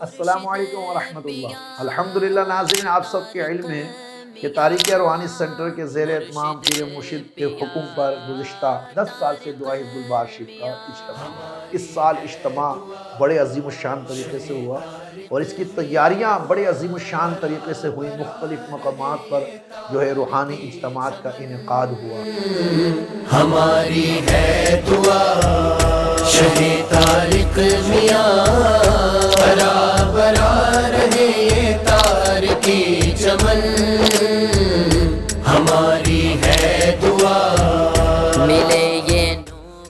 السلام علیکم ورحمۃ اللہ۔ الحمدللہ ناظرین، آپ سب کے علم ہے کہ تاریخ روحانی سینٹر کے زیر اہتمام پیر مرشد کے حکم پر گزشتہ 10 سال سے دعا حزب البارشد کا اجتماع، اس سال اجتماع بڑے عظیم الشان طریقے سے ہوا اور اس کی تیاریاں بڑے عظیم الشان طریقے سے ہوئی۔ مختلف مقامات پر جو ہے روحانی اجتماعات کا انعقاد ہوا۔ ہماری ہے دعا شہید طارق میاں، برابر رہے یہ تار کی چمن، ہماری ہے دعا ملے یہ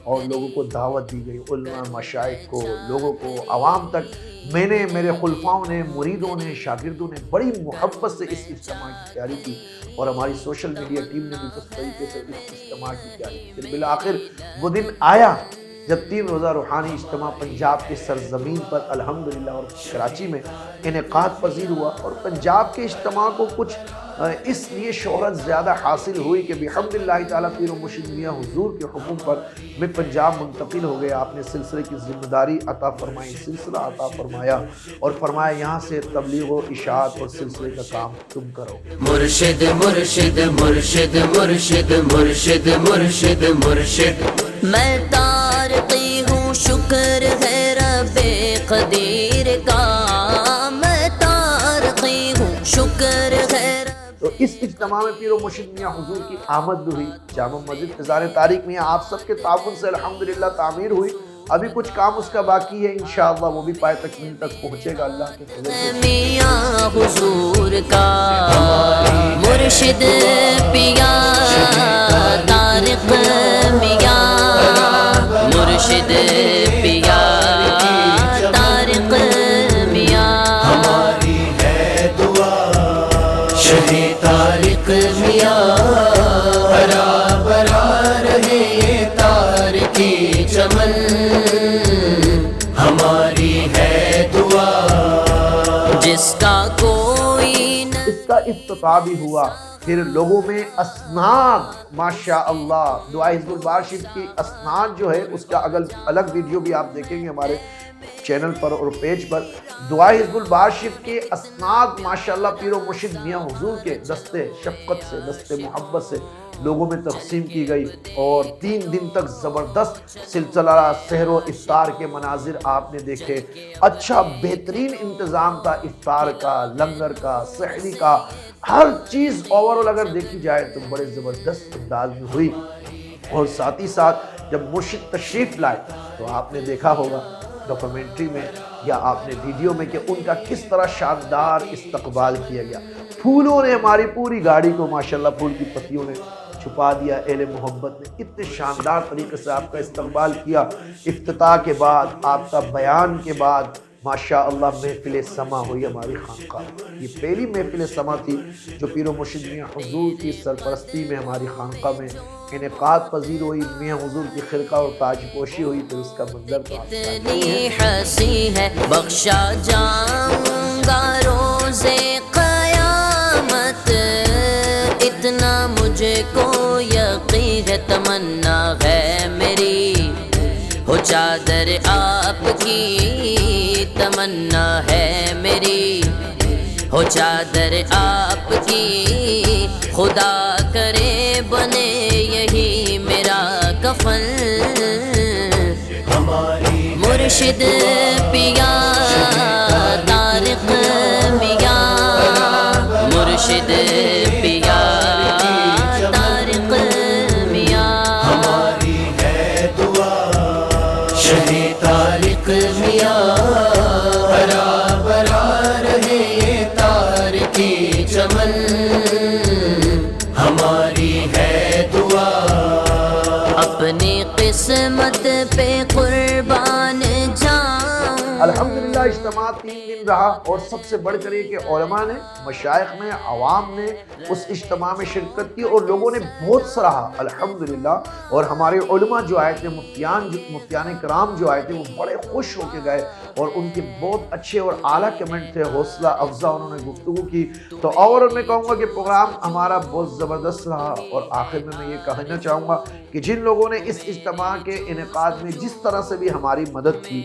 اور لوگوں کو دعوت دی گئی، علماء مشائخ کو، لوگوں کو، عوام تک۔ میرے خلفاؤں نے، مریدوں نے، شاگردوں نے بڑی محبت سے اس اجتماع کی تیاری کی اور ہماری سوشل میڈیا ٹیم نے بھی اس طریقے سے اس اجتماع کی تیاری کی۔ پھر بالآخر وہ دن آیا جب 3 روزہ روحانی اجتماع پنجاب کے سرزمین پر الحمدللہ اور کراچی میں انعقاد پذیر ہوا۔ اور پنجاب کے اجتماع کو کچھ اس لیے شہرت زیادہ حاصل ہوئی کہ بحمدللہ تعالیٰ پیر و مرشد میاں حضور کے حکم پر میں پنجاب منتقل ہو گیا۔ آپ نے سلسلے کی ذمہ داری عطا فرمائی، سلسلہ عطا فرمایا اور فرمایا یہاں سے تبلیغ و اشاعت اور سلسلے کا کام تم کرو۔ مرشد مرشد مرشد مرشد مرشد مرشد مرشد، میں تارقی ہوں، شکر ہے رب قدیر کا، میں تارقی ہوں، شکر ہے۔ تو اس اجتماع میں پیر و مرشد میاں حضور کی آمد بھی ہوئی۔ جامع مسجد ہزار طارق میاں آپ سب کے تعاون سے الحمدللہ تعمیر ہوئی۔ ابھی کچھ کام اس کا باقی ہے، انشاءاللہ وہ بھی پائے تکمیل تک پہنچے گا اللہ کے فضل سے۔ میاں حضور کا مرشد پیا طارق میاں، مرشد پیا طارق میاں، ہماری ہے دعا شہید طارق میاں، برابر رہے یہ تار کی چمن، ہماری ہے دعا جس کا کوئی نہ۔ اس کا افتتاح بھی ہوا۔ پھر لوگوں میں اسناد، ماشاء اللہ، دعا حزب البارشد کی اسناد جو ہے اس کا الگ ویڈیو بھی آپ دیکھیں گے ہمارے چینل پر اور پیج پر۔ دعا حزب البارشد کے اسناد ماشاءاللہ پیر و مرشد میاں حضور کے دستے شفقت سے، دستے محبت سے لوگوں میں تقسیم کی گئی اور 3 دن تک زبردست سلسلہ سحر و افطار کے مناظر آپ نے دیکھے۔ اچھا بہترین انتظام تھا افطار کا، لنگر کا، سحری کا، ہر چیز اوورآل اگر دیکھی جائے تو بڑے زبردست انداز میں ہوئی۔ اور ساتھ ہی ساتھ جب مرشد تشریف لائے تو آپ نے دیکھا ہوگا ڈاکومنٹری میں یا آپ نے ویڈیو میں کہ ان کا کس طرح شاندار استقبال کیا گیا۔ پھولوں نے ہماری پوری گاڑی کو ماشاءاللہ پھول کی پتیوں نے چھپا دیا۔ اہل محبت نے اتنے شاندار طریقے سے آپ کا استقبال کیا۔ افتتاح کے بعد، آپ کا بیان کے بعد ماشاءاللہ محفل سما ہوئی ہماری خانقاہ میں۔ یہ پہلی محفل سما تھی جو پیر و مرشد میاں حضور کی سرپرستی میں ہماری خانقاہ میں انعقاد پذیر ہوئی۔ میاں حضور کی خرقہ اور تاج پوشی ہوئی، پھر اس کا منظر تو آپ اتنی ہنسی ہے، بخشا جاؤں گا روزے قیامت، اتنا مجھے کو یقین ہے، تمنا ہے میری ہو چادر آپ کی، تمنا ہے میری ہو چادر آپ کی، خدا کرے بنے یہی میرا کفن، ہماری مرشد پیا طارق میاں، مرشد پیا طارق میاں، ہماری ہے دعا شہید طارق میاں، برابر رہے یہ تار کی چمن، ہماری ہے دعا اپنی قسمت پہ قربان جاؤں۔ الحمدللہ اجتماع 3 دن رہا اور سب سے بڑھ کر یہ کہ علماء نے، مشائخ نے، عوام نے اس اجتماع میں شرکت کی اور لوگوں نے بہت سراہا الحمدللہ۔ اور ہمارے علماء جو آئے تھے، مفتیان کرام جو آئے تھے، وہ بڑے خوش ہو کے گئے اور ان کے بہت اچھے اور اعلیٰ کمنٹ تھے، حوصلہ افزا انہوں نے گفتگو کی۔ تو اور میں کہوں گا کہ پروگرام ہمارا بہت زبردست رہا۔ اور آخر میں یہ کہنا چاہوں گا کہ جن لوگوں نے اس اجتماع کے انعقاد میں جس طرح سے بھی ہماری مدد کی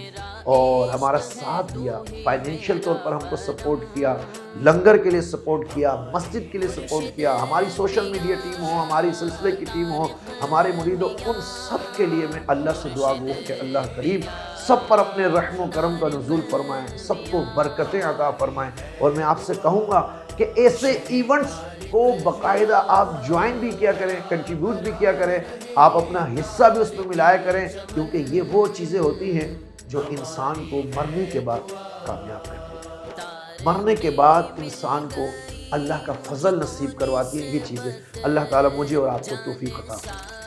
اور ہمارا ساتھ دیا، کیا، فائنینشیل طور پر ہم کو سپورٹ کیا، لنگر کے لیے سپورٹ کیا، مسجد کے لیے سپورٹ کیا، ہماری سوشل میڈیا ٹیم ہو، ہماری سلسلے کی ٹیم ہو، ہمارے مریدوں، ان سب کے لیے میں اللہ سے دعا گو کہ اللہ کریم سب پر اپنے رحم و کرم کا نزول فرمائیں، سب کو برکتیں عطا فرمائیں۔ اور میں آپ سے کہوں گا کہ ایسے ایونٹس کو باقاعدہ آپ جوائن بھی کیا کریں، کنٹریبیوٹ بھی کیا کریں، آپ اپنا حصہ بھی اس میں ملایا کریں، کیونکہ یہ وہ چیزیں ہوتی ہیں جو انسان کو مرنے کے بعد کامیاب کرتی ہیں، مرنے کے بعد انسان کو اللہ کا فضل نصیب کرواتی ہیں یہ چیزیں۔ اللہ تعالیٰ مجھے اور آپ کو توفیق عطا فرمائے۔